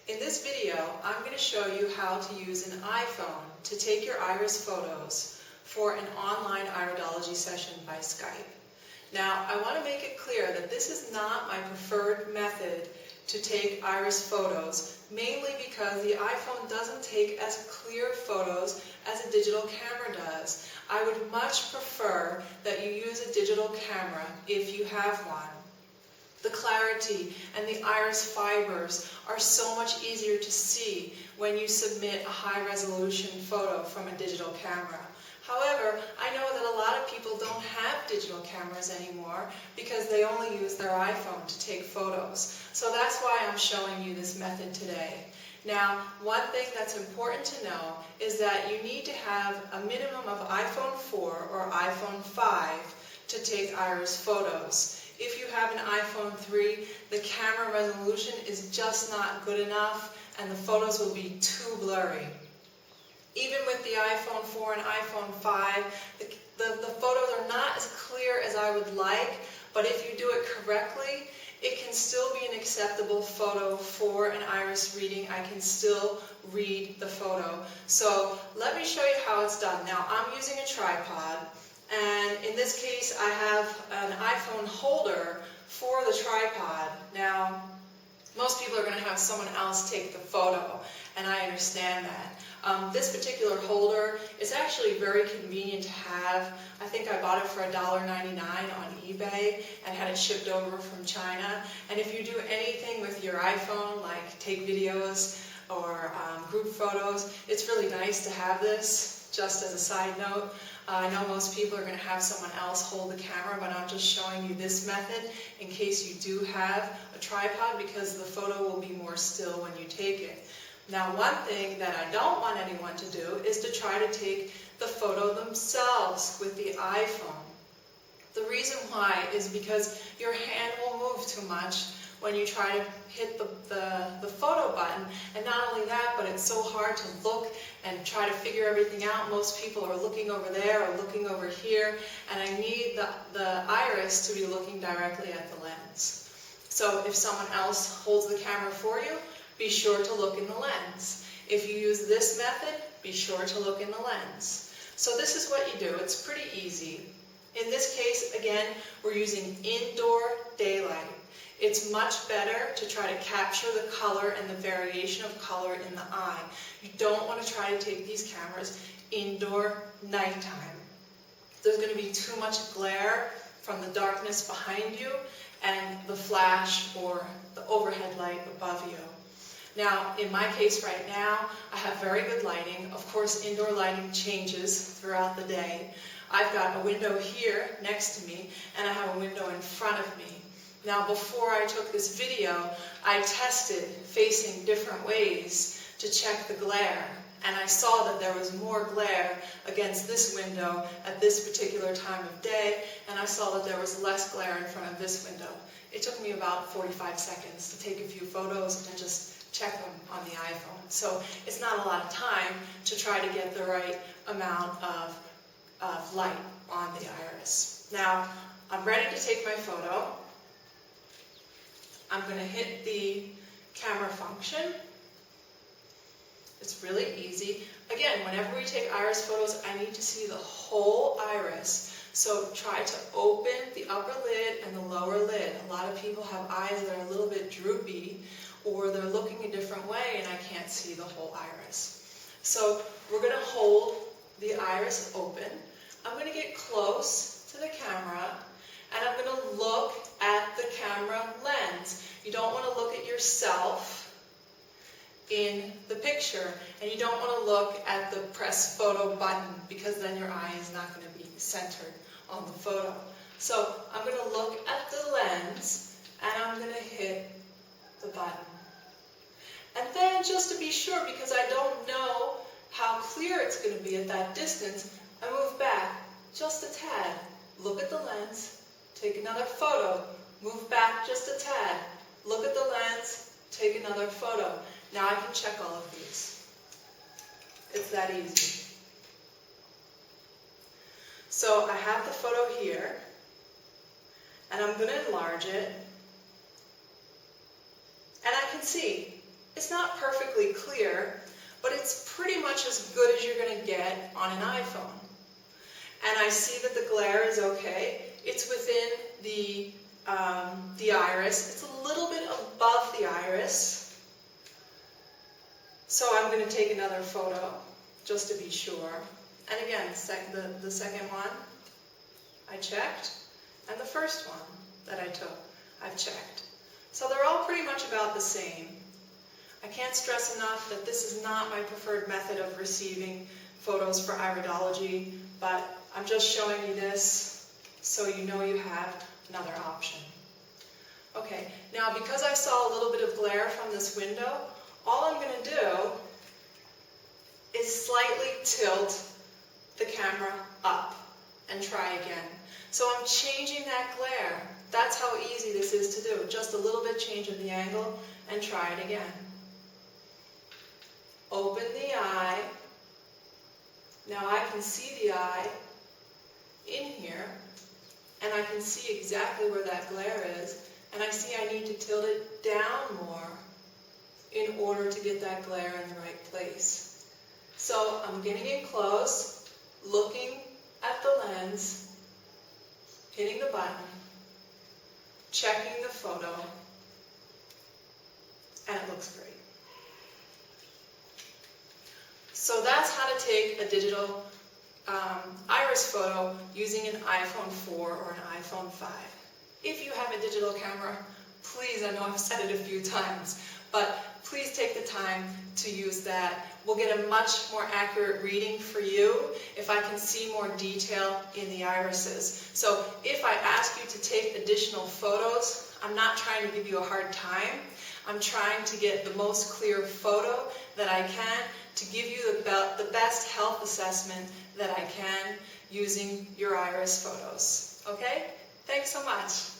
In this video, I'm going to show you how to use an iPhone to take your iris photos for an online iridology session by Skype. Now, I want to make it clear that this is not my preferred method to take iris photos, mainly because the iPhone doesn't take as clear photos as a digital camera does. I would much prefer that you use a digital camera if you have one. The clarity and the iris fibers are so much easier to see when you submit a high-resolution photo from a digital camera. However, I know that a lot of people don't have digital cameras anymore because they only use their iPhone to take photos. So that's why I'm showing you this method today. Now, one thing that's important to know is that you need to have a minimum of iPhone 4 or iPhone 5 to take iris photos. If you have an iPhone 3, the camera resolution is just not good enough and the photos will be too blurry. Even with the iPhone 4 and iPhone 5, the photos are not as clear as I would like, but if you do it correctly, it can still be an acceptable photo for an iris reading. I can still read the photo. So let me show you how it's done. Now, I'm using a tripod. And in this case, I have an iPhone holder for the tripod. Now, most people are going to have someone else take the photo, and I understand that. This particular holder is actually very convenient to have. I think I bought it for $1.99 on eBay and had it shipped over from China. And if you do anything with your iPhone, like take videos or group photos, it's really nice to have this. Just as a side note, I know most people are going to have someone else hold the camera, but I'm just showing you this method in case you do have a tripod, because the photo will be more still when you take it. Now, one thing that I don't want anyone to do is to try to take the photo themselves with the iPhone. The reason why is because your hand will move too much when you try to hit the photo button. And not only that, but it's so hard to look and try to figure everything out. Most people are looking over there or looking over here, and I need the iris to be looking directly at the lens. So if someone else holds the camera for you, be sure to look in the lens. If you use this method, be sure to look in the lens. So this is what you do. It's pretty easy. In this case, again, we're using indoor daylight. It's much better to try to capture the color and the variation of color in the eye. You don't want to try to take these cameras indoor nighttime. There's going to be too much glare from the darkness behind you and the flash or the overhead light above you. Now, in my case right now, I have very good lighting. Of course, indoor lighting changes throughout the day. I've got a window here next to me, and I have a window in front of me. Now, before I took this video, I tested facing different ways to check the glare, and I saw that there was more glare against this window at this particular time of day, and I saw that there was less glare in front of this window. It took me about 45 seconds to take a few photos and just check them on the iPhone. So it's not a lot of time to try to get the right amount of light on the iris. Now, I'm ready to take my photo. I'm going to hit the camera function. It's really easy. Again, whenever we take iris photos, I need to see the whole iris. So try to open the upper lid and the lower lid. A lot of people have eyes that are a little bit droopy, or they're looking a different way and I can't see the whole iris. So we're going to hold the iris open. I'm going to get close to the camera, and I'm going to look at the camera lens. You don't want to look at yourself in the picture, and you don't want to look at the press photo button, because then your eye is not going to be centered on the photo. So I'm going to look at the lens, and I'm going to hit the button. And then, just to be sure, because I don't know how clear it's going to be at that distance, I move back just a tad, look at the lens, take another photo, move back just a tad, look at the lens, take another photo. Now I can check all of these. It's that easy. So I have the photo here, and I'm going to enlarge it, and I can see It's not perfectly clear, but it's pretty much as good as you're going to get on an iPhone. And I see that the glare is okay. It's within the iris. It's a little bit above the iris. So I'm going to take another photo just to be sure. And again, the second one I checked, and the first one that I took, I've checked. So they're all pretty much about the same. I can't stress enough that this is not my preferred method of receiving photos for iridology, but I'm just showing you this so you know you have another option. Okay, now because I saw a little bit of glare from this window, all I'm going to do is slightly tilt the camera up and try again. So I'm changing that glare. That's how easy this is to do. Just a little bit change of the angle and try it again. Open the eye. Now I can see the eye in here, and I can see exactly where that glare is, and I see I need to tilt it down more in order to get that glare in the right place. So I'm getting in close, looking at the lens, hitting the button, checking the photo, and it looks great. So that's how to take a digital iris photo using an iPhone 4 or an iPhone 5. If you have a digital camera, please, I know I've said it a few times, but please take the time to use that. We'll get a much more accurate reading for you if I can see more detail in the irises. So if I ask you to take additional photos, I'm not trying to give you a hard time. I'm trying to get the most clear photo that I can to give you the best health assessment that I can using your iris photos. Okay? Thanks so much.